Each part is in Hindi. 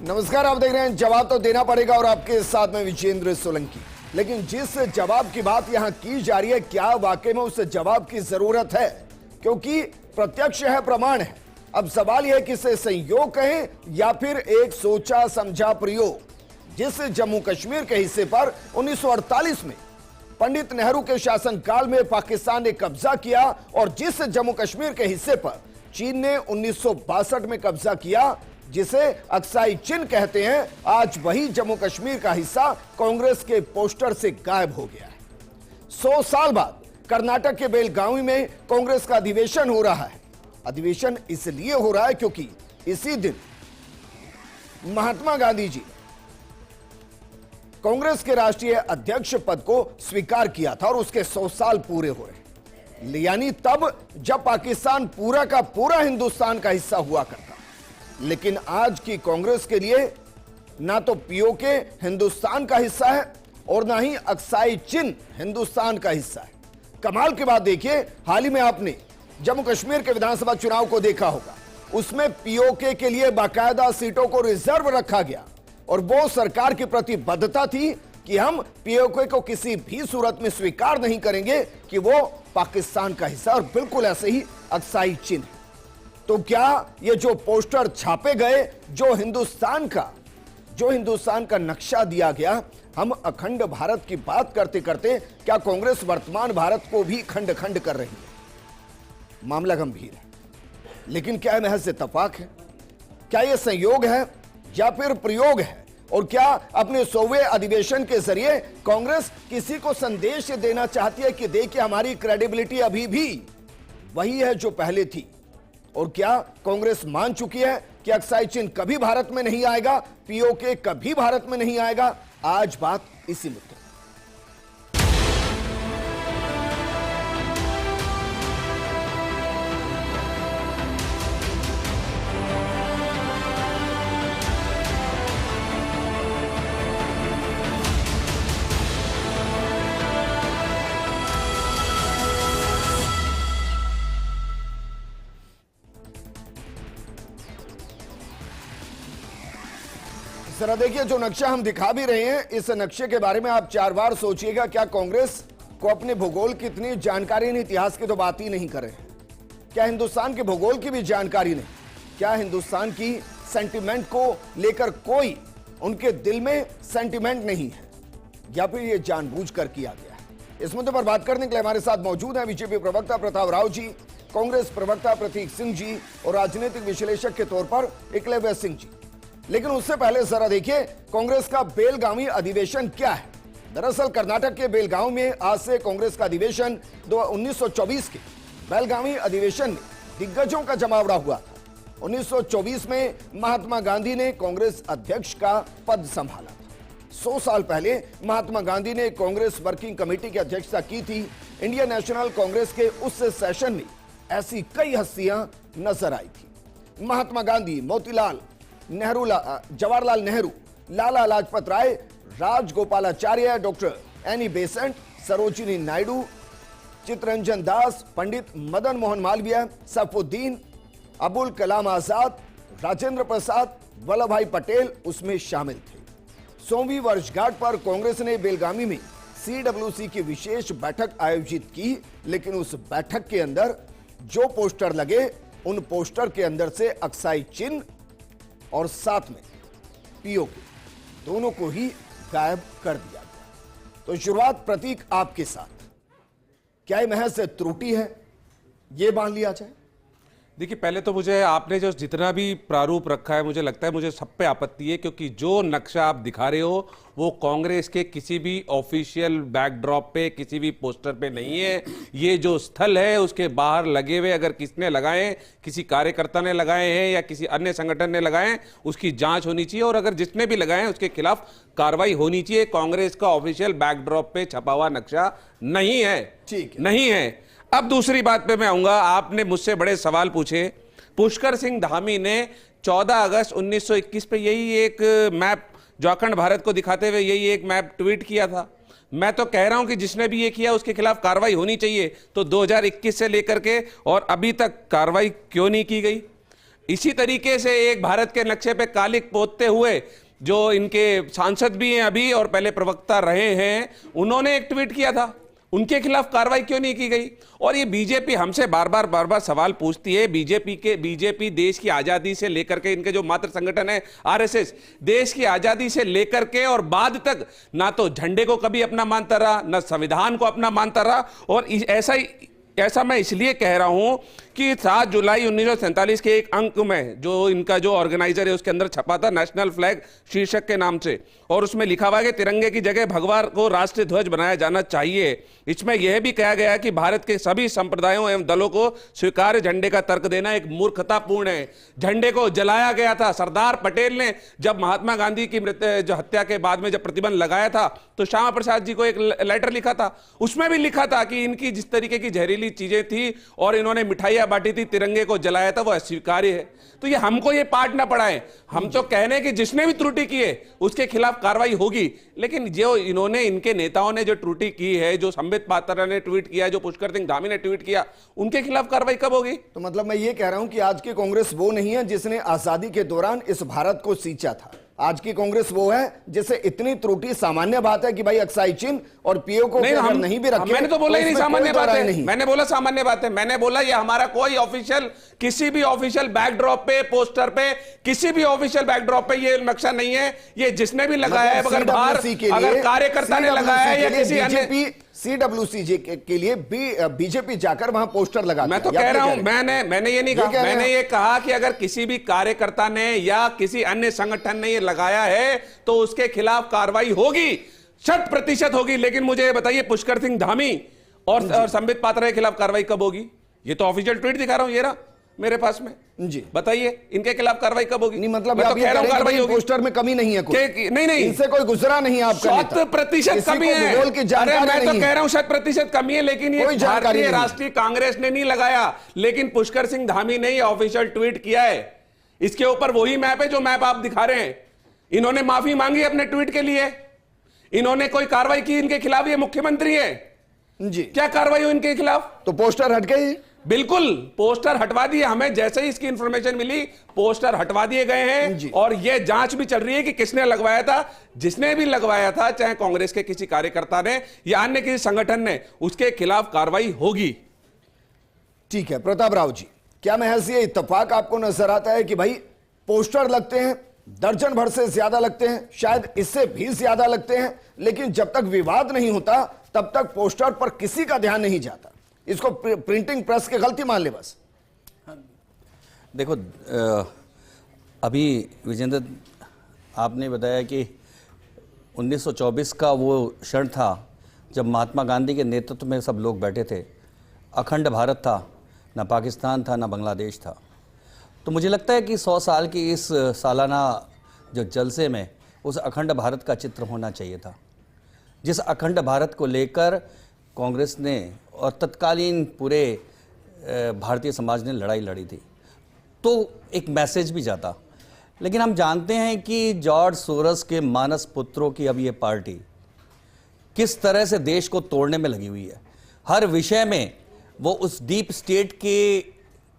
नमस्कार, आप देख रहे हैं जवाब तो देना पड़ेगा और आपके साथ में विजेंद्र सोलंकी। लेकिन जिस जवाब की बात यहां की जा रही है, क्या वाकई में उस जवाब की जरूरत है? क्योंकि प्रत्यक्ष है, प्रमाण है। अब सवाल यह है कि इसे संयोग कहें या फिर एक सोचा समझा प्रयोग। जिस जम्मू कश्मीर के हिस्से पर 1948 में पंडित नेहरू के शासनकाल में पाकिस्तान ने कब्जा किया और जिस जम्मू कश्मीर के हिस्से पर चीन ने 1962 में कब्जा किया, जिसे अक्साई चिन कहते हैं, आज वही जम्मू कश्मीर का हिस्सा कांग्रेस के पोस्टर से गायब हो गया है। 100 साल बाद कर्नाटक के बेलगावी में कांग्रेस का अधिवेशन हो रहा है। अधिवेशन इसलिए हो रहा है क्योंकि इसी दिन महात्मा गांधी जी कांग्रेस के राष्ट्रीय अध्यक्ष पद को स्वीकार किया था और उसके 100 साल पूरे हुए। यानी तब जब पाकिस्तान पूरा का पूरा हिंदुस्तान का हिस्सा हुआ करता। लेकिन आज की कांग्रेस के लिए ना तो पीओके हिंदुस्तान का हिस्सा है और ना ही अक्साई चिन हिंदुस्तान का हिस्सा है। कमाल की बात देखिए, हाल ही में आपने जम्मू कश्मीर के विधानसभा चुनाव को देखा होगा। उसमें पीओके के लिए बाकायदा सीटों को रिजर्व रखा गया और वो सरकार की प्रतिबद्धता थी कि हम पीओके को किसी भी सूरत में स्वीकार नहीं करेंगे कि वो पाकिस्तान का हिस्सा, और बिल्कुल ऐसे ही अक्साई चिन है। तो क्या ये जो पोस्टर छापे गए, जो हिंदुस्तान का नक्शा दिया गया, हम अखंड भारत की बात करते करते क्या कांग्रेस वर्तमान भारत को भी खंड खंड कर रही है? मामला गंभीर है। लेकिन क्या महज इत्तेफाक है? क्या यह संयोग है या फिर प्रयोग है? और क्या अपने 100वें अधिवेशन के जरिए कांग्रेस किसी को संदेश देना चाहती है कि देखिए हमारी क्रेडिबिलिटी अभी भी वही है जो पहले थी? और क्या कांग्रेस मान चुकी है कि अक्साई चिन कभी भारत में नहीं आएगा, पीओके कभी भारत में नहीं आएगा? आज बात इसी मुद्दे। जरा देखिए, जो नक्शा हम दिखा भी रहे हैं, इस नक्शे के बारे में आप 4 बार सोचिएगा। क्या कांग्रेस को अपने भूगोल की इतनी जानकारी नहीं? इतिहास की तो बात ही नहीं कर रहे हैं। क्या हिंदुस्तान के भूगोल की भी जानकारी नहीं? क्या हिंदुस्तान की सेंटिमेंट को लेकर कोई उनके दिल में सेंटिमेंट नहीं है, या फिर यह जानबूझकर किया गया है? इस मुद्दे पर बात करने के लिए हमारे साथ मौजूद है बीजेपी प्रवक्ता प्रताप राव जी, कांग्रेस प्रवक्ता प्रतीक सिंह जी और राजनीतिक विश्लेषक के तौर पर एकलव्य सिंह जी। लेकिन उससे पहले जरा देखिए कांग्रेस का बेलगावी अधिवेशन क्या है। दरअसल कर्नाटक के बेलगावी में आज से कांग्रेस का अधिवेशन 1924 के बेलगावी अधिवेशन में दिग्गजों का जमावड़ा हुआ था। 1924 में महात्मा गांधी ने कांग्रेस अध्यक्ष का पद संभाला था। 100 साल पहले महात्मा गांधी ने कांग्रेस वर्किंग कमेटी की अध्यक्षता की थी। इंडियन नेशनल कांग्रेस के उस सेशन में ऐसी कई हस्तियां नजर आई थी। Mahatma Gandhi, Motilal Nehru, Jawaharlal Nehru, Lala Lajpat Rai, Rajagopalachari, doctor Annie Besant, Sarojini Naidu, Chittaranjan Das, Pandit Madan Mohan Malaviya, Saifuddin, Abul Kalam Azad, Rajendra Prasad, Vallabh Bhai Patel उसमें शामिल थे। 100वीं वर्षगांठ पर कांग्रेस ने बेलगावी में CWC की विशेष बैठक आयोजित की। लेकिन उस बैठक के अंदर जो पोस्टर लगे, उन पोस्टर के अंदर से अक्साई चिन्ह और साथ में पीओके दोनों को ही गायब कर दिया गया। तो शुरुआत प्रतीक आपके साथ, क्या यह महज त्रुटि है, यह मान लिया जाए? देखिए, पहले तो मुझे आपने जो जितना भी प्रारूप रखा है, मुझे लगता है मुझे सब पे आपत्ति है, क्योंकि जो नक्शा आप दिखा रहे हो वो कांग्रेस के किसी भी ऑफिशियल बैकड्रॉप पे, किसी भी पोस्टर पे नहीं है। ये जो स्थल है उसके बाहर लगे हुए, अगर किसने लगाए, किसी कार्यकर्ता ने लगाए हैं या किसी अन्य संगठन ने लगाए हैं, उसकी जांच होनी चाहिए, और अगर जिसने भी लगाए हैं उसके खिलाफ कार्रवाई होनी चाहिए। कांग्रेस का ऑफिशियल बैकड्रॉप पे छपा हुआ नक्शा नहीं है, ठीक है, नहीं है। अब दूसरी बात पे मैं आऊंगा। आपने मुझसे बड़े सवाल पूछे। पुष्कर सिंह धामी ने 14 अगस्त 1921 पे यही एक मैप, जो अखंड भारत को दिखाते हुए यही एक मैप ट्वीट किया था। मैं तो कह रहा हूं कि जिसने भी ये किया उसके खिलाफ कार्रवाई होनी चाहिए। तो 2021 से लेकर के और अभी तक कार्रवाई क्यों नहीं की गई? इसी तरीके से एक भारत के नक्शे पे कालिक पोतते हुए जो इनके सांसद भी हैं अभी और पहले प्रवक्ता रहे हैं, उन्होंने एक ट्वीट किया था, उनके खिलाफ कार्रवाई क्यों नहीं की गई? और ये बीजेपी हमसे बार बार सवाल पूछती है। बीजेपी देश की आजादी से लेकर के, इनके जो मातृ संगठन है आरएसएस, देश की आजादी से लेकर के और बाद तक ना तो झंडे को कभी अपना मानता रहा, ना संविधान को अपना मानता रहा। और ऐसा मैं इसलिए कह रहा हूं कि 7 जुलाई 1947 के एक अंक में जो इनका जो ऑर्गेनाइजर है उसके अंदर छपा था नेशनल फ्लैग शीर्षक के नाम से, और उसमें लिखा हुआ है कि तिरंगे की जगह भगवा को राष्ट्रीय ध्वज बनाया जाना चाहिए। इसमें यह भी कहा गया कि भारत के सभी संप्रदायों एवं दलों को स्वीकार्य झंडे का तर्क देना एक मूर्खतापूर्ण है। झंडे को जलाया गया था। सरदार पटेल ने जब महात्मा गांधी की जो हत्या के बाद में जब प्रतिबंध लगाया था तो श्यामा प्रसाद जी को एक लेटर लिखा था, उसमें भी लिखा था कि इनकी जिस तरीके की जहरीली चीजें थी और इन्होंने मिठाइयां बांटी थी, तिरंगे को जलाया था, वो अस्वीकार्य है। तो ये हमको ये पाठ ना पढ़ाएं। हम तो कहने कि जिसने भी त्रुटि की है उसके खिलाफ कार्रवाई होगी, लेकिन जो इन्होंने, इनके नेताओं ने जो त्रुटि की है, जो संबित पात्रा ने ट्वीट किया, जो पुष्कर सिंह धामी ने ट्वीट किया, उनके खिलाफ कार्रवाई कब होगी? तो मतलब मैं ये कह रहा हूं कि आज की कांग्रेस वो नहीं है जिसने आजादी के दौरान इस भारत को सींचा था। आज की कांग्रेस वो है जिसे इतनी त्रुटि सामान्य बात है कि भाई अक्साई चिन्ह और पीओ को अगर नहीं भी रखे, मैंने तो बोला ही नहीं सामान्य बात है, नहीं। मैंने बोला सामान्य बात है। मैंने बोला ये हमारा कोई ऑफिशियल, किसी भी ऑफिशियल बैकड्रॉप पे, पोस्टर पे, किसी भी ऑफिशियल बैकड्रॉप पे ये नक्शा नहीं है। ये जिसने भी लगाया है, अगर बाहर अगर कार्यकर्ता ने लगाया है या किसी अन्य सीडब्ल्यूसी के लिए बीजेपी जाकर वहां पोस्टर लगा। मैं तो कह रहा हूं, मैंने ये नहीं कहा, मैंने ये कहा कि अगर किसी भी कार्यकर्ता ने या किसी अन्य संगठन ने ये लगाया है तो उसके खिलाफ कार्रवाई होगी, 100% होगी। लेकिन मुझे ये बताइए पुष्कर सिंह धामी और संबित पात्रा के खिलाफ कार्रवाई कब होगी? ये तो ऑफिशियल ट्वीट दिखा रहा हूं, ये रहा मेरे पास में जी। बताइए इनके खिलाफ कार्रवाई कब होगी? नहीं मतलब मैं तो कह रहा हूं कार्रवाई होगी। पोस्टर में कमी नहीं है कोई। नहीं, इनसे कोई गुजरा नहीं है आपका नेता। 100% कमी है। अरे मैं तो कह रहा हूं 100% कमी है, लेकिन ये भारतीय राष्ट्रीय कांग्रेस ने नहीं लगाया, लेकिन पुष्कर सिंह धामी ने ऑफिशियल ट्वीट किया है। इसके ऊपर वही मैप है जो मैप आप दिखा रहे हैं। इन्होंने माफी मांगी अपने ट्वीट के लिए, इन्होंने कोई कार्रवाई की इनके खिलाफ? ये मुख्यमंत्री है जी, क्या कार्रवाई हुई इनके खिलाफ? तो पोस्टर हट गए, बिल्कुल पोस्टर हटवा दिए। हमें जैसे ही इसकी इंफॉर्मेशन मिली पोस्टर हटवा दिए गए हैं और यह जांच भी चल रही है कि किसने लगवाया था। जिसने भी लगवाया था, चाहे कांग्रेस के किसी कार्यकर्ता ने या अन्य किसी संगठन ने, उसके खिलाफ कार्रवाई होगी। ठीक है प्रताप राव जी, क्या महज ये इत्तेफाक आपको नजर आता है कि भाई पोस्टर लगते हैं, दर्जन भर से ज्यादा लगते हैं, शायद इससे भी ज्यादा लगते हैं, लेकिन जब तक विवाद नहीं होता तब तक पोस्टर पर किसी का ध्यान नहीं जाता? इसको प्रिंटिंग प्रेस की गलती मान ले बस। देखो अभी विजेंद्र आपने बताया कि 1924 का वो क्षण था जब महात्मा गांधी के नेतृत्व में सब लोग बैठे थे। अखंड भारत था, ना पाकिस्तान था, ना बांग्लादेश था। तो मुझे लगता है कि 100 साल की इस सालाना जो जलसे में उस अखंड भारत का चित्र होना चाहिए था, जिस अखंड भारत को लेकर कांग्रेस ने और तत्कालीन पूरे भारतीय समाज ने लड़ाई लड़ी थी, तो एक मैसेज भी जाता। लेकिन हम जानते हैं कि जॉर्ज सोरस के मानस पुत्रों की अब ये पार्टी किस तरह से देश को तोड़ने में लगी हुई है। हर विषय में वो उस डीप स्टेट के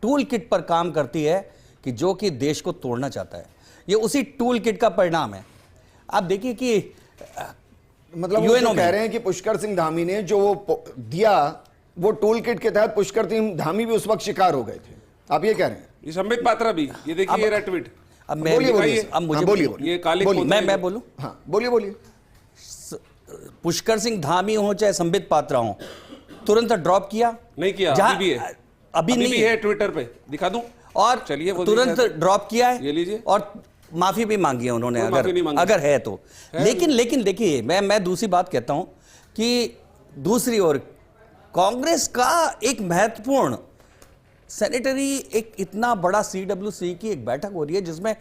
टूल किट पर काम करती है कि जो कि देश को तोड़ना चाहता है। ये उसी टूल किट का परिणाम है। आप देखिए कि मतलब वो कह रहे हैं कि पुष्कर सिंह धामी ने जो वो दिया वो टूल किट के तहत पुष्कर सिंह धामी भी उस वक्त शिकार हो गए थे, आप ये कह रहे हैं? ये संबित पात्रा भी, ये देखिए ये ट्वीट। अब मैं बोलिए, ये काली मैं बोलूं? हाँ बोलिए। पुष्कर सिंह धामी हो चाहे संबित पात्रा हो, तुरंत ड्रॉप किया? नहीं किया, अभी भी है, अभी नहीं है, ट्विटर पे दिखा दूं और चलिए तुरंत ड्रॉप किया है, ये लीजिए, और माफी भी मांगी है उन्होंने अगर है तो। लेकिन देखिए मैं दूसरी बात कहता हूं कि दूसरी ओर कांग्रेस का एक महत्वपूर्ण सेनेटरी, एक इतना बड़ा सीडब्ल्यूसी की एक बैठक हो रही है जिसमें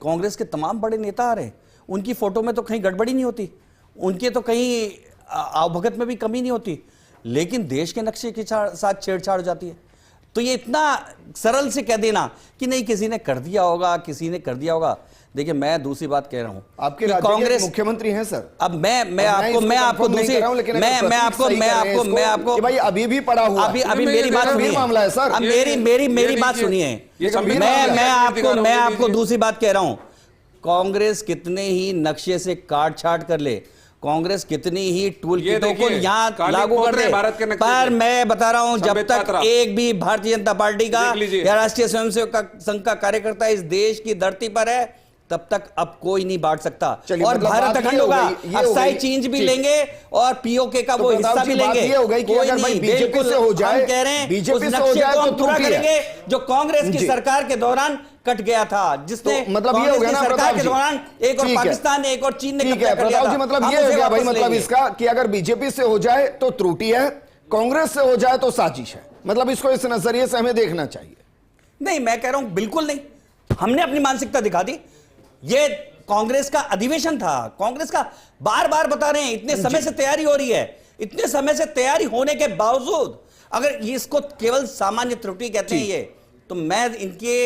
कांग्रेस के तमाम बड़े नेता आ रहे हैं। उनकी फोटो में तो कहीं गड़बड़ी नहीं होती, उनके तो कहीं आवभगत में भी कमी नहीं होती, लेकिन देश के नक्शे के साथ छेड़छाड़ हो जाती है। तो ये इतना सरल से कह देना कि नहीं किसी ने कर दिया होगा, किसी ने कर दिया होगा। देखिए मैं दूसरी बात कह रहा हूं, आपके राज्य के मुख्यमंत्री हैं सर। अब मैं आपको दूसरी मैं आपको भाई अभी भी पड़ा हुआ, अभी मेरी बात सुनिए, मामला है सर। अब मेरी बात सुनिए, मैं आपको दूसरी बात कह रहा हूं। कांग्रेस कितने ही नक्शे से काट छाट कर ले, कांग्रेस कितनी ही टूल किटों को यहां लागू कर दे, पर मैं बता रहा हूं जब तक एक भी भारतीय जनता पार्टी का या राष्ट्रीय स्वयंसेवक संघ का कार्यकर्ता इस देश की धरती पर है, तब तक अब कोई नहीं बांट सकता। और भारत अखंड होगा, अक्साई चीज भी लेंगे और पीओके का वो हिस्सा भी लेंगे। कोई नहीं, बीजेपी से हो जाए, हम कह रहे हैं बीजेपी उस से हो नक्शे जाए को तो हम पूरा करेंगे जो कांग्रेस की सरकार के दौरान कट गया था, जिसने मतलब ये हो गया ना सरकार के दौरान एक और पाकिस्तान ने एक और चीन ने कब्जा कर लिया था। मतलब ये हो गया भाई, मतलब इसका कि अगर बीजेपी से हो जाए तो त्रुटि है, कांग्रेस से हो जाए तो साजिश है। मतलब इसको इस नजरिए से हमें देखना चाहिए। नहीं, मैं कह रहा हूं बिल्कुल नहीं, हमने अपनी मानसिकता दिखा दी। ये कांग्रेस का अधिवेशन था, कांग्रेस का बार बार बता रहे हैं, इतने समय से तैयारी हो रही है, इतने समय से तैयारी होने के बावजूद अगर इसको केवल सामान्य त्रुटि कहते हैं ये, तो मैं इनके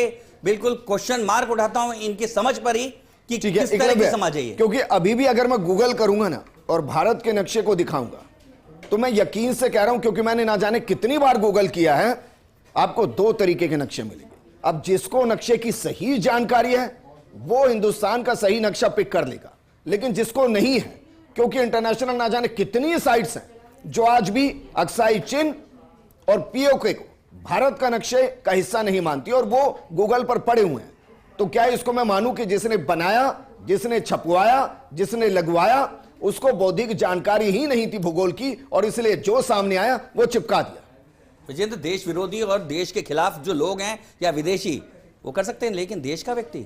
बिल्कुल क्वेश्चन मार्क उठाता हूं इनकी समझ पर ही कि किस तरह की समझ है ये। क्योंकि अभी भी अगर मैं गूगल करूंगा ना और भारत के नक्शे को दिखाऊंगा तो मैं यकीन से कह रहा हूं, क्योंकि मैंने ना जाने कितनी बार गूगल किया है, आपको दो तरीके के नक्शे मिलेंगे। अब जिसको नक्शे की सही जानकारी है वो हिंदुस्तान का सही नक्शा पिक कर लेगा, लेकिन जिसको नहीं है, क्योंकि इंटरनेशनल ना जाने कितनी साइट्स हैं जो आज भी अक्साई चिन्ह और पीओके को भारत का नक्शे का हिस्सा नहीं मानती और वो गूगल पर पड़े हुए हैं। तो क्या इसको मैं मानूं कि जिसने बनाया, जिसने छपवाया, जिसने लगवाया, उसको बौद्धिक जानकारी ही नहीं थी भूगोल की और इसलिए जो सामने आया वो चिपका दिया। विजेंद्र, देश विरोधी और देश के खिलाफ जो लोग हैं या विदेशी वो कर सकते हैं, लेकिन देश का व्यक्ति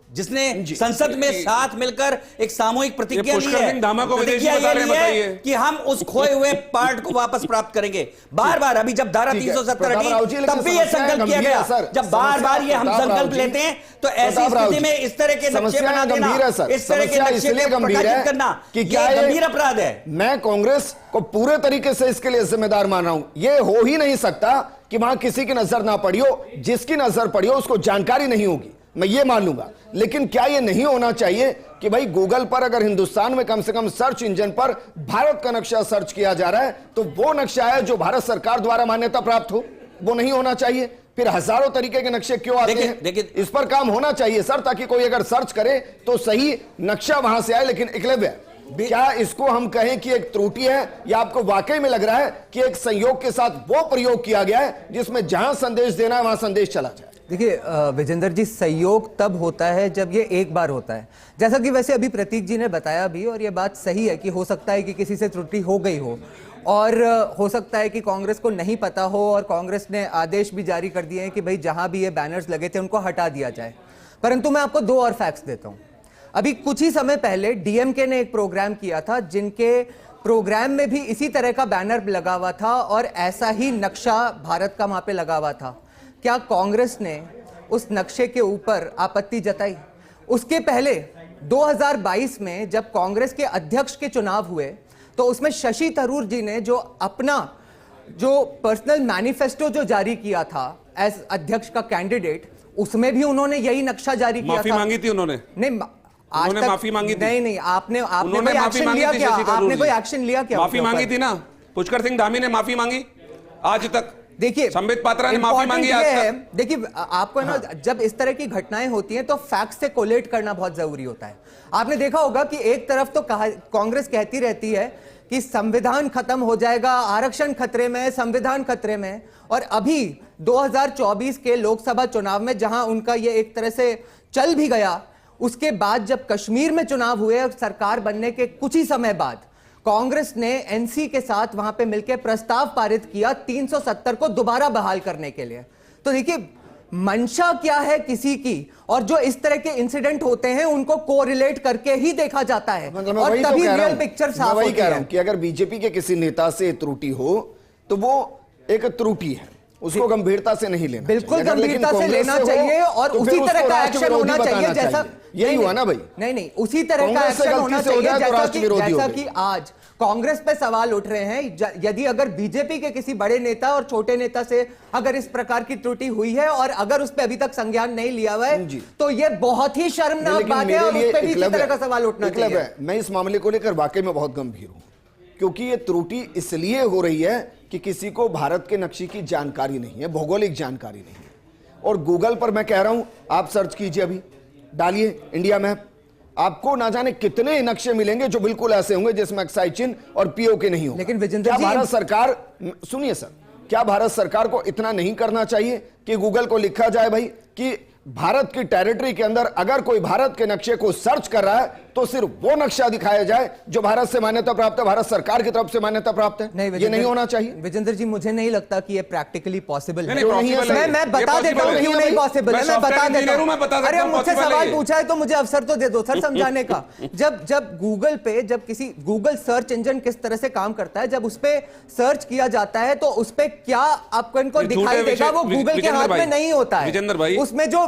जिसने संसद में साथ मिलकर एक सामूहिक प्रतिज्ञा ली है, कि हम उस खोए हुए पार्ट को वापस प्राप्त करेंगे। बार बार अभी जब धारा 370 हटी तब भी ये संकल्प किया गया। जब बार बार ये हम संकल्प लेते हैं तो ऐसी स्थिति में इस तरह के नक्शे बना देना, इस तरह के नक्शे प्रकाशित करना कि क्या गंभीर अपराध है। मैं कांग्रेस को पूरे तरीके से इसके लिए जिम्मेदार मान रहा हूं। यह हो ही नहीं सकता कि वहां किसी की नजर ना पड़ी हो, जिसकी नजर पड़ी हो उसको जानकारी नहीं होगी, मैं ये मान लूंगा। लेकिन क्या ये नहीं होना चाहिए कि भाई गूगल पर अगर हिंदुस्तान में कम से कम सर्च इंजन पर भारत का नक्शा सर्च किया जा रहा है तो वो नक्शा है जो भारत सरकार द्वारा मान्यता प्राप्त हो? वो नहीं होना चाहिए। फिर हजारों तरीके के नक्शे क्यों आते हैं? इस पर काम होना चाहिए सर, ताकि कोई अगर सर्च करे तो सही नक्शा वहां से आए। लेकिन एकलव्य, क्या इसको हम कहें कि एक त्रुटि है या आपको वाकई में लग रहा है कि एक संयोग के साथ वो प्रयोग किया गया है जिसमें जहां संदेश देना है वहां संदेश चला जाए? देखिए विजेंद्र जी, सहयोग तब होता है जब ये एक बार होता है, जैसा कि वैसे अभी प्रतीक जी ने बताया भी, और ये बात सही है कि हो सकता है कि किसी से त्रुटि हो गई हो और हो सकता है कि कांग्रेस को नहीं पता हो और कांग्रेस ने आदेश भी जारी कर दिए हैं कि भाई जहां भी ये बैनर्स लगे थे उनको हटा दिया जाए। परंतु मैं आपको दो और फैक्ट्स देता हूं। अभी कुछ ही समय पहले डीएमके ने एक प्रोग्राम किया था जिनके प्रोग्राम में भी इसी तरह का बैनर लगा हुआ था और ऐसा ही नक्शा भारत का वहां पे लगा हुआ था। क्या कांग्रेस ने उस नक्शे के ऊपर आपत्ति जताई? उसके पहले 2022 में जब कांग्रेस के अध्यक्ष के चुनाव हुए तो उसमें शशि थरूर जी ने जो अपना जो पर्सनल मैनिफेस्टो जो जारी किया था एज अध्यक्ष का कैंडिडेट, उसमें भी उन्होंने यही नक्शा जारी किया था। माफी मांगी थी उन्होंने? नहीं, आज तक माफी मांगी थी? नहीं, आपने कोई एक्शन लिया क्या? आपने कोई एक्शन लिया क्या? माफी मांगी थी ना, पुष्कर सिंह धामी ने माफी मांगी आज तक। देखिए, संबित पात्रा ने माफी मांगी आज तक। देखिए, आपको ना जब इस तरह की घटनाएं होती हैं तो फैक्ट से कोलेट करना बहुत जरूरी होता है। आपने देखा होगा कि एक तरफ तो कांग्रेस कहती रहती है कि संविधान खत्म हो जाएगा, आरक्षण खतरे में, संविधान खतरे में, और अभी 2024 के लोकसभा चुनाव में जहां उनका ये एक तरह से चल भी गया, उसके बाद जब कश्मीर में चुनाव हुए और सरकार बनने के कुछ ही समय बाद कांग्रेस ने एनसी के साथ वहां पे मिलकर प्रस्ताव पारित किया 370 को दोबारा बहाल करने के लिए। तो देखिए, मंशा क्या है किसी की, और जो इस तरह के इंसिडेंट होते हैं उनको कोरिलेट करके ही देखा जाता है, मतलब और तभी रियल पिक्चर साफ होती है। कि अगर बीजेपी के किसी नेता से त्रुटि हो तो वो एक त्रुटि है, उसको गंभीरता से नहीं लेना, बिल्कुल गंभीरता से लेना चाहिए और उसी तरह का एक्शन होना चाहिए। जैसा यही हुआ ना भाई? नहीं, उसी तरह का एक्शन होना चाहिए जैसा कि आज कांग्रेस पे सवाल उठ रहे हैं। यदि अगर बीजेपी के किसी बड़े नेता और छोटे नेता से अगर इस प्रकार की त्रुटि हुई है और अगर उस पे अभी तक संज्ञान नहीं लिया हुआ है, तो ये बहुत ही शर्मनाक बात है और उस पे भी इसी तरह का सवाल उठना चाहिए। मैं इस मामले को लेकर वाकई में बहुत गंभीर हूं, क्योंकि ये त्रुटि इसलिए हो रही है कि किसी को भारत के नक्शे की जानकारी नहीं है, भौगोलिक जानकारी नहीं है। और गूगल पर मैं कह रहा हूं, आप सर्च कीजिए, अभी डालिए इंडिया मैप, आपको ना जाने कितने नक्शे मिलेंगे जो बिल्कुल ऐसे होंगे जिसमें एक्साइज चिन्ह और पीओके नहीं हो। लेकिन विजेंद्र क्या जी, भारत सरकार, सुनिए सर, क्या भारत सरकार को इतना नहीं करना चाहिए कि गूगल को लिखा जाए भाई कि भारत की टेरिटरी के अंदर अगर कोई भारत के नक्शे को सर्च कर रहा है तो सिर्फ वो नक्शा दिखाया जाए जो भारत से मान्यता प्राप्त है, भारत सरकार की तरफ से मान्यता प्राप्त है। ये नहीं होना चाहिए विजेंद्र जी, मुझे नहीं लगता कि ये प्रैक्टिकली पॉसिबल है। मैं बता देता हूं क्यों नहीं पॉसिबल है, मैं बता देता हूं। अरे मुझसे सवाल पूछा है तो मुझे अवसर तो दे दो सर समझाने का। जब गूगल पे, जब किसी गूगल सर्च इंजन किस तरह से काम करता है, जब उस पे सर्च किया जाता है तो उस पे क्या आपको इनको दिखाई देगा, वो गूगल के हाथ में नहीं होता है। उसमें जो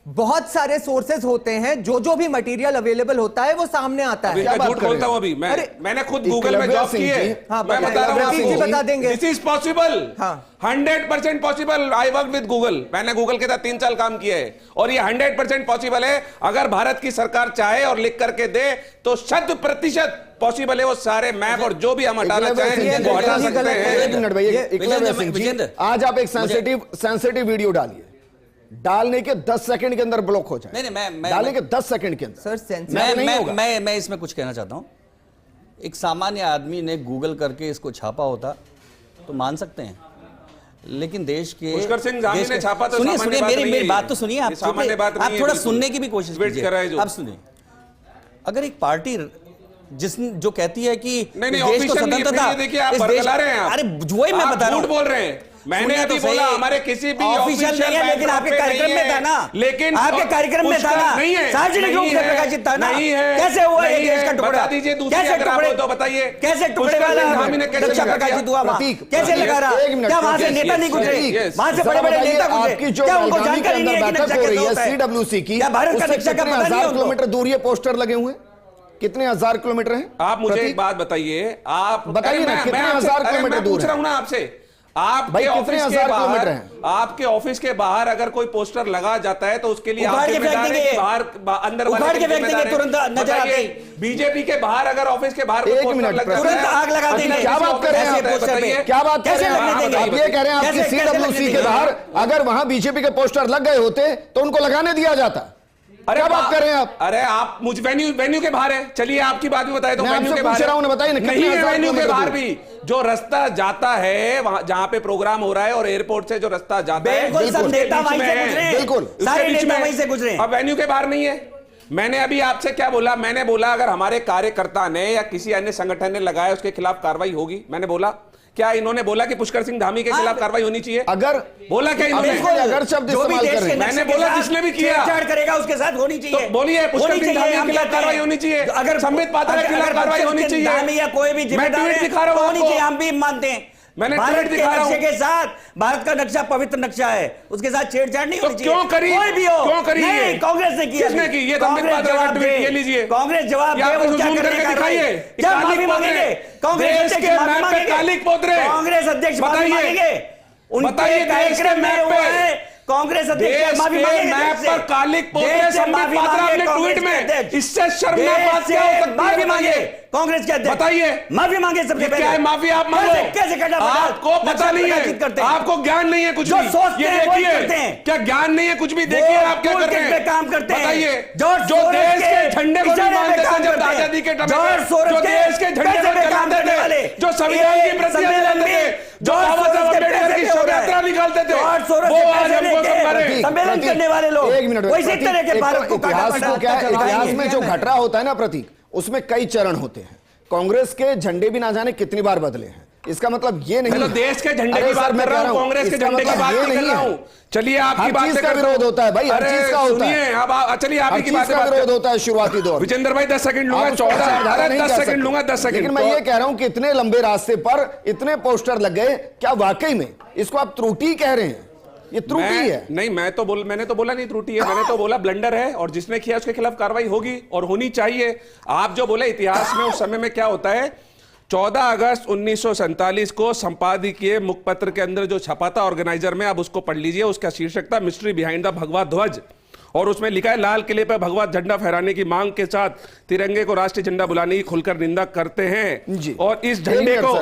बहुत सारे सोर्सेज होते हैं, जो भी मटेरियल अवेलेबल होता है वो सामने आता है। मैं झूठ बोलता हूं अभी, मैंने खुद गूगल में जॉब की है। हाँ, मैं बता रहा हूं आपको, बता देंगे। दिस इज पॉसिबल, हाँ 100% possible. I work with Google, मैंने गूगल के साथ 3 साल काम किया है और ये 100% पॉसिबल है। अगर भारत की सरकार चाहे और लिख करके दे तो 100% पॉसिबल है। वो सारे मैप और जो भी हम हटाना चाहें वो हटा सकते हैं। एक मिनट भाई, आज आप एक सेंसिटिव वीडियो डालिए, डालने के 10 सेकंड के अंदर ब्लॉक हो जाए। नहीं, डालने के 10 सेकंड के अंदर सर मैं इसमें कुछ कहना चाहता हूं। एक सामान्य आदमी ने गूगल करके इसको छापा होता तो मान सकते हैं, लेकिन देश के पुष्कर सिंह धामी ने छापा तो सुनिए मेरी बात तो सुनिए, आप सामान्य बात नहीं है, थोड़ा सुनने की भी कोशिश वेट कर रहे हैं कीजिए। जो। आप सुनिए, अगर एक पार्टी जो कहती है कि नहीं देश को स्वतंत्रता, देखिए आप बरकला रहे हैं, अरे वही मैं बता रहा हूं, बोल रहे हैं। मैंने अभी बोला हमारे किसी भी ऑफिशियल नहीं है, लेकिन आपके कार्यक्रम में था ना, लेकिन आपके कार्यक्रम में था ना, नहीं है, सार्वजनिक रूप से प्रकाशित था ना। कैसे हुआ ये देश का टुकड़ा? बता दीजिए दूसरी अगर आपको तो बताइए, कैसे टुकड़े वाला नक्शा प्रकाशित हुआ वहां? कैसे लगा रहा? क्या वहां से नेता नहीं गुजरे? वहां से बड़े-बड़े नेता गुजरे? क्या उनको जानकारी नहीं है कि नक्शा कैसे होता है? सीडब्ल्यूसी की, क्या भारत का नक्शा का पता नहीं है? 1000 किलोमीटर दूर ये पोस्टर लगे हुए, कितने 1000 किलोमीटर हैं? आप मुझे एक बात बताइए, आप बताइए ना कितने 1000 किलोमीटर दूर पूछ रहा हूं ना आपसे। आपके ऑफिस के बाहर, आपके ऑफिस के बाहर अगर कोई पोस्टर लगा जाता है तो उसके लिए आप जिम्मेदार हैं कि बाहर अंदर वाले जिम्मेदार तुरंत नजर आते ही। बीजेपी के बाहर अगर ऑफिस के बाहर एक मिनट, तुरंत आग लगा देंगे। क्या बात कर रहे हैं आप? क्या बात कर रहे हैं आप? ये कह रहे हैं आपकी सीडब्ल्यूसी के बाहर अगर वहां बीजेपी के पोस्टर लग गए होते तो उनको लगाने दिया जाता। अरे क्या बात कर रहे हैं आप? अरे आप मुझे वेन्यू के बाहर है, चलिए आपकी बात भी बताए तो वेन्यू के बाहर बताइए नहीं है, वेन्यू के बाहर भी जो रास्ता जाता है वहां जहां पे प्रोग्राम हो रहा है और एयरपोर्ट से जो रास्ता जाता है बिल्कुल सारे नेता वहीं से गुजरे। अब वेन्यू के बाहर नहीं है। मैंने अभी आपसे क्या बोला? मैंने बोला अगर हमारे कार्यकर्ता ने या किसी अन्य संगठन ने लगाया उसके खिलाफ कार्रवाई होगी। मैंने बोला, क्या इन्होंने बोला कि पुष्कर सिंह धामी के खिलाफ कार्रवाई होनी चाहिए? अगर बोला क्या इन्होंने? अगर शब्द इस्तेमाल कर रहे हैं, मैंने बोला जिसने भी किया छेड़छाड़ करेगा उसके साथ होनी चाहिए। तो बोलिए पुष्कर सिंह धामी के खिलाफ कार्रवाई होनी चाहिए, अगर संबित पात्रा के खिलाफ कार्रवाई होनी चाहिए। धामी या कोई भी जिम्मेदार है दिखा रहा हूं होनी चाहिए, हम भी मानते हैं। मैंने भारत के नक्शे के साथ, भारत का नक्शा पवित्र नक्शा है, उसके साथ छेड़छाड़ नहीं होनी चाहिए। क्यों करी? कोई भी हो, क्यों करी? नहीं, कांग्रेस ने किया। किसने की? ये संबित पात्रा का ट्वीट ये लीजिए, कांग्रेस जवाब दे, वो क्या दिखाइए। क्या माफी मांगेंगे? कांग्रेस के मैप पे कालिक पोतरे, कांग्रेस अध्यक्ष माफी मांगेंगे? बताइए कार्यक्रम मैप पे कांग्रेस अध्यक्ष माफी मांगेंगे? मैप पर कालिक पोतरे संबित पात्रा अपने ट्वीट में, इससे शर्मनाक बात क्या हो सकती है? माफी मांगे कांग्रेस के अध्यक्ष, बताइए माफी मांगे सबसे पहले। क्या है माफी? आप मांगो, कैसे करना? आपको पता नहीं है, आपको ज्ञान नहीं है कुछ भी। सोचते हैं वही करते हैं। क्या ज्ञान नहीं है कुछ भी? देखिए आप क्या कर रहे हैं, काम करते हैं। बताइए जो देश के झंडे को नहीं मानते थे जब आजादी के टाइम में, जो देश के झंडे को जलाते थे, जो संविधान की प्रतियां जलाते थे, जो बाबा साहब अम्बेडकर की शोभा यात्रा निकालते थे, वो आज हमको समझा रहे हैं। सम्मेलन करने वाले लोग एक मिनट, वैसे तरह के भारत को इतिहास में जो घट रहा होता है ना प्रतीक, उसमें कई चरण होते हैं। कांग्रेस के झंडे भी ना जाने कितनी बार बदले हैं। इसका मतलब ये नहीं, मैं तो देश के झंडे की बात कर रहा हूं, कांग्रेस के झंडे की बात नहीं कर रहा हूं। चलिए आपकी बात का विरोध होता है भाई, हर चीज का होता है। अब चलिए आपकी बात का विरोध होता है शुरुआती दौर। विजेंद्र भाई 10 सेकंड लूंगा, 10 सेकंड लूंगा, 10 सेकंड। लेकिन मैं ये कह रहा हूं कि इतने लंबे रास्ते पर इतने पोस्टर लग गए, क्या वाकई में इसको आप त्रुटि कह रहे हैं? ये त्रुटि है? नहीं, मैंने तो बोला नहीं त्रुटि है, मैंने तो बोला ब्लंडर है और जिसने किया उसके खिलाफ कार्रवाई होगी और होनी चाहिए। आप जो बोले इतिहास में उस समय में क्या होता है, 14 अगस्त 1947 को संपादकीय मुखपत्र के अंदर जो छपा था ऑर्गेनाइजर में, अब उसको पढ़ लीजिए। उसका शीर्षक था मिस्ट्री बिहाइंड द भगवा ध्वज, और उसमें लिखा है लाल किले पर भगवा झंडा फहराने की मांग के साथ तिरंगे को राष्ट्रीय झंडा बुलाने की खुलकर निंदा करते हैं जी। और इस झंडे को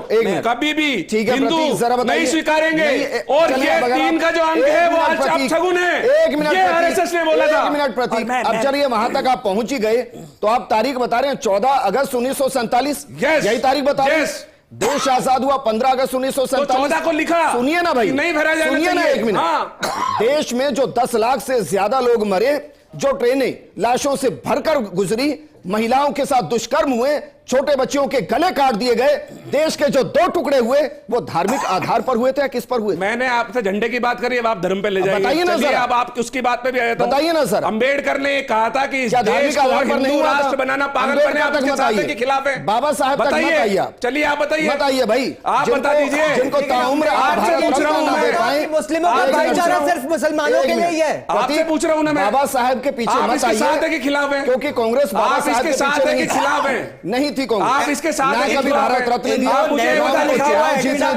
कभी भी हिंदू नहीं स्वीकारेंगे। और ये 3 का जो अंक है वो आज अपशगुन है, ये आरएसएस ने बोला था। 1 मिनट प्रतीक, अब चलिए वहां तक आप पहुंच ही गए तो आप तारीख बता रहे हैं 14 अगस्त 1947, यही तारीख बता रहे हैं। देश आजाद हुआ 15 अगस्त 1947। तो 14 को लिखा, सुनिए ना भाई, नहीं भरा जाना सुनिए ना चाहिए। 1 मिनट। हाँ। देश में जो 10 लाख से ज्यादा लोग मरे, जो ट्रेनें लाशों से भरकर गुजरी, महिलाओं के साथ दुष्कर्म हुए, छोटे बच्चों के गले काट दिए गए, देश के जो 2 टुकड़े हुए वो धार्मिक आधार पर हुए थे या किस पर हुए? मैंने आपसे झंडे की बात करी, अब आप धर्म पे ले जाइए। बताइए ना सर, अब आप उसकी बात पे भी आया था। बताइए ना सर। अंबेडकर ने कहा था कि इस देश को हिंदू राष्ट्र बनाना पागलपन है, आपके साथ के खिलाफ है। बाबा साहब बताइए, चलिए आप बताइए भाई, आप बता दीजिए। जिनको ताउम्र आपसे पूछ रहा हूं मैं, मुस्लिमों का भाईचारा सिर्फ मुसलमानों के लिए ही है। आपसे पूछ रहा हूं ना मैं, बाबा साहब के पीछे मत आइए, साथ है कि खिलाफ है? क्योंकि कांग्रेस बाबा आप साहब इसके साथ है कि खिलाफ है? नहीं थी कांग्रेस, आप इसके साथ है कि कभी खिलाफ भारत है? रत्न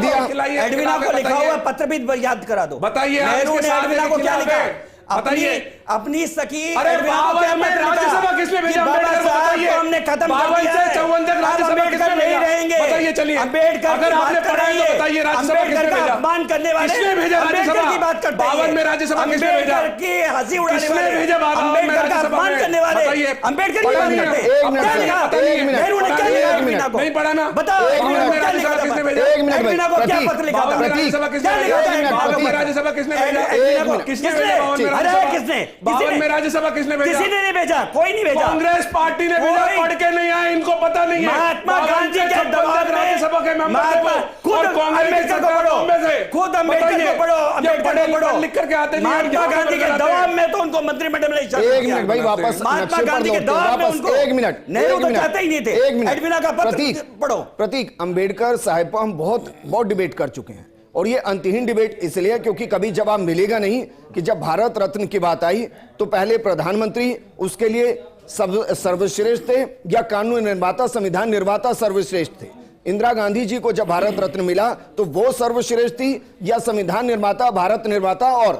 दिया, एडविना को लिखा हुआ पत्र भी याद करा दो। बताइए नेहरू ने एडविना को क्या लिखा? बताइए। अपनी सखी अरे बावन में राज्यसभा किसने भेजा? अम्बेडकर को हमने खत्म कर दिया है। 52 तक राज्यसभा किसने नहीं भेजा? रहेंगे। बताइए, चलिए। अम्बेडकर अगर आपने पढ़ा है तो बताइए, राज्यसभा किसने भेजा? अपमान करने वाले किसने भेजा राज्यसभा की बात करते हैं। 52 में राज्यसभा किसने भेजा? अम्बेडकर की हंसी उड़ाने किसने वाले भेजा? 52 में अम्बेडकर का राज्यसभा अपमान में? करने वाले बताइए। अम्बेडकर की बात करते हैं। एक मिनट, क्या लिखा? एक मिनट, नेहरू ने क्या लिखा एडविना को? नहीं पढ़ा ना? बताओ एक मिनट, क्या लिखा था? किसने भेजा? एक मिनट भाई, एडविना को क्या प्रतीक, पत्र लिखा था? राज्यसभा किसने भेजा? क्या लिखा था? 52 में राज्यसभा किसने भेजा? एडविना को किसने किसने? भेजा? 52 में अरे राज्यसभा? किसने? 52 में राज्यसभा किसने भेजा? किसी ने नहीं भेजा, कोई नहीं भेजा। कांग्रेस पार्टी ने भेजा, कोई- पढ़ के नहीं आए, इनको पता नहीं है। महात्मा गांधी के 52 दबाव में राज्यसभा के मेंबर थे वो, खुद और कांग्रेस की अम्बेडकर को सरकार पढ़ो, बॉम्बे से। खुद अम्बेडकर बताइए, को पढ़ो, ये अम्बेडकर पढ़े को पढ़ो। लिख करके आते नहीं, महात्मा गांधी के दबाव में तो उनको मंत्रिमंडल में नहीं शामिल एक किया। मिनट भाई, वापस महात्मा नक्शे पर गांधी के लौटते हैं, दबाव में वापस उनको 1 मिनट, नेहरू 1 तो मिनट, चाहते ही नहीं थे। 1 मिनट। एडविना का पत्र पढ़ो। प्रतीक, अंबेडकर साहब पर हम बहुत डिबेट कर चुके हैं, और ये अंतहीन डिबेट इसलिए क्योंकि कभी जवाब मिलेगा नहीं कि जब भारत रत्न की बात आई तो पहले प्रधानमंत्री उसके लिए सर्वश्रेष्ठ थे या कानून निर्माता, संविधान निर्माता सर्वश्रेष्ठ थे। इंदिरा गांधी जी को जब भारत रत्न मिला तो वो सर्वश्रेष्ठ थी या संविधान निर्माता, भारत निर्माता और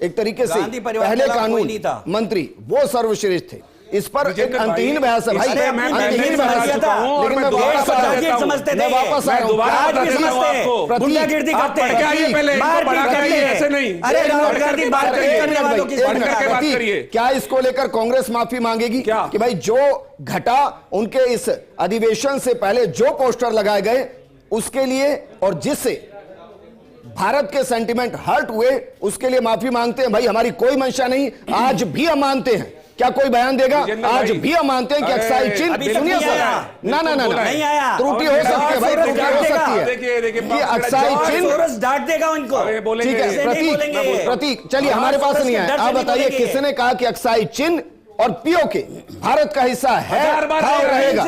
एक तरीके से पहले कानून मंत्री वो सर्वश्रेष्ठ थे? इस पर एक अंतहीन बहस है भाई, अंतहीन बहस है। लेकिन मैं वापस आ रहा हूं, समझते मैं वापस आ रहा हूं। गुंडागिर्दी करते हैं, मारपीट करते हैं। ऐसे नहीं। अरे राहुल गांधी बात करने वालों की बात करिए। क्या इसको लेकर कांग्रेस माफी मांगेगी कि भाई जो घटा उनके इस अधिवेशन से पहले जो पोस्टर लगाए गए उसके लिए और जिससे भारत के सेंटिमेंट हर्ट हुए उसके लिए माफी मांगते हैं? भाई हमारी कोई मंशा नहीं, आज भी हम मानते हैं। क्या कोई बयान देगा? आज भी हम मानते हैं कि अक्साई चिन्ह, सुनिए सर, ना नहीं आया, त्रुटि हो सकती है भाई, त्रुटि हो सकती है कि अक्साई चिन्ह डांट देगा उनको। ठीक है प्रतीक, चलिए हमारे पास नहीं आया, आप बताइए किसने कहा कि अक्साई चिन्ह और पीओके भारत का हिस्सा है और रहेगा?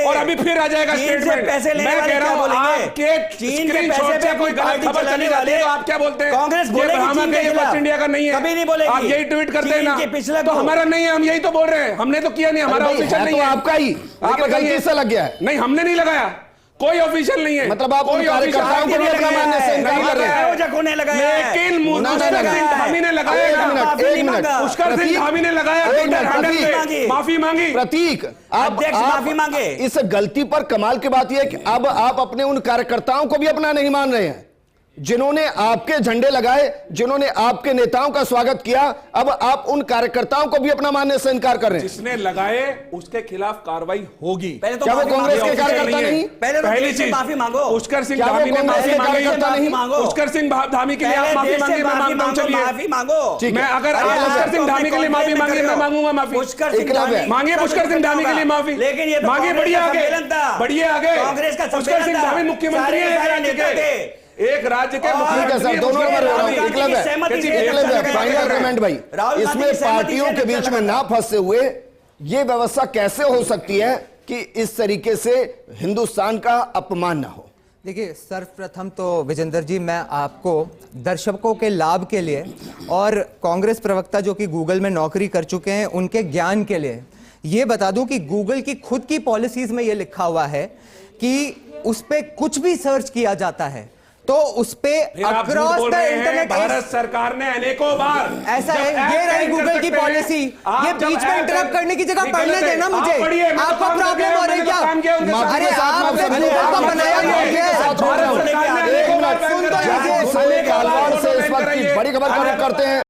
और अभी फिर आ जाएगा स्टेटमेंट। मैं कह रहा हूं आपके चीन के पैसे पे कोई गलत खबर चली जाती है तो आप क्या बोलते हैं? कांग्रेस बोलेगी ये वेस्ट इंडिया का नहीं है, कभी नहीं बोलेगी। आप यही ट्वीट करते हैं ना, पिछला तो हमारा नहीं है, हम यही तो बोल रहे हैं। हमने तो किया नहीं, हमारा ऑफिशियल नहीं है, आपका ही, आप गलती से लग गया है। नहीं, हमने नहीं लगाया, कोई ऑफिशियल नहीं है। मतलब आप उन कार्यकर्ताओं को भी अपना मानने से इनकार कर रहे हैं। लेकिन पुष्कर सिंह धामी ने लगाया, एक मिनट, पुष्कर सिंह धामी ने लगाया, माफी मांगी। प्रतीक, आप माफी मांगे। इस गलती पर कमाल की बात यह है कि अब आप अपने उन कार्यकर्ताओं को भी अपना नहीं मान रहे हैं जिन्होंने आपके झंडे लगाए, जिन्होंने आपके नेताओं का स्वागत किया। अब आप उन कार्यकर्ताओं को भी अपना मानने से इनकार कर रहे हैं। जिसने लगाए उसके खिलाफ कार्रवाई होगी। पहले तो क्या वो कांग्रेस के कार्यकर्ता नहीं? पहली चीज माफी मांगो। पुष्कर सिंह धामी ने माफी मांगी। पुष्कर सिंह धामी के लिए आप माफी मांगे, मैं मांगता हूं। चलिए माफी मांगो। मैं अगर आप पुष्कर सिंह धामी के लिए माफी मांगे, मैं मांगूंगा माफी। मांगे पुष्कर सिंह धामी के लिए माफी, लेकिन ये मांगे। बढ़िए आगे, बढ़िए आगे। कांग्रेस का पुष्कर सिंह धामी मुख्यमंत्री है एक राज्य के सर, दोनों फाइनल कमेंट भाई, इसमें पार्टियों के बीच में ना फंसे हुए ये व्यवस्था कैसे हो सकती है कि इस तरीके से हिंदुस्तान का अपमान ना हो? देखिए, सर्वप्रथम तो विजेंद्र जी, मैं आपको दर्शकों के लाभ के लिए और कांग्रेस प्रवक्ता जो कि गूगल में नौकरी कर चुके हैं उनके ज्ञान के लिए ये बता दूं कि गूगल की खुद की पॉलिसीज में ये लिखा हुआ है कि उस पे कुछ भी सर्च किया जाता है तो उस पे फिर आप झूठ अक्रॉस बोल द रहे हैं। इंटरनेट भारत सरकार ने अनेकों बार ऐसा है, जब ये ऐप रही बैन कर गूगल की सकते हैं, पॉलिसी। आप ये जब बीच में ऐप इंटरप्ट बैन- करने की जगह नहीं पढ़ने करते। देना आप मुझे। पढ़िए, मैं तो आपको काम प्रॉब्लम करके हो रही मैंने क्या? तो काम किया उनके साथ। अरे आप माफी सब के गूगल साथ को माफी बनाया के कौन है? साथ भारत सरकार ने एक अनेकों बार मिनट बैन सुन तो कराया। लीजिए। गुस्से के अलवार से इस वक्त की बड़ी खबर का रुख करते हैं।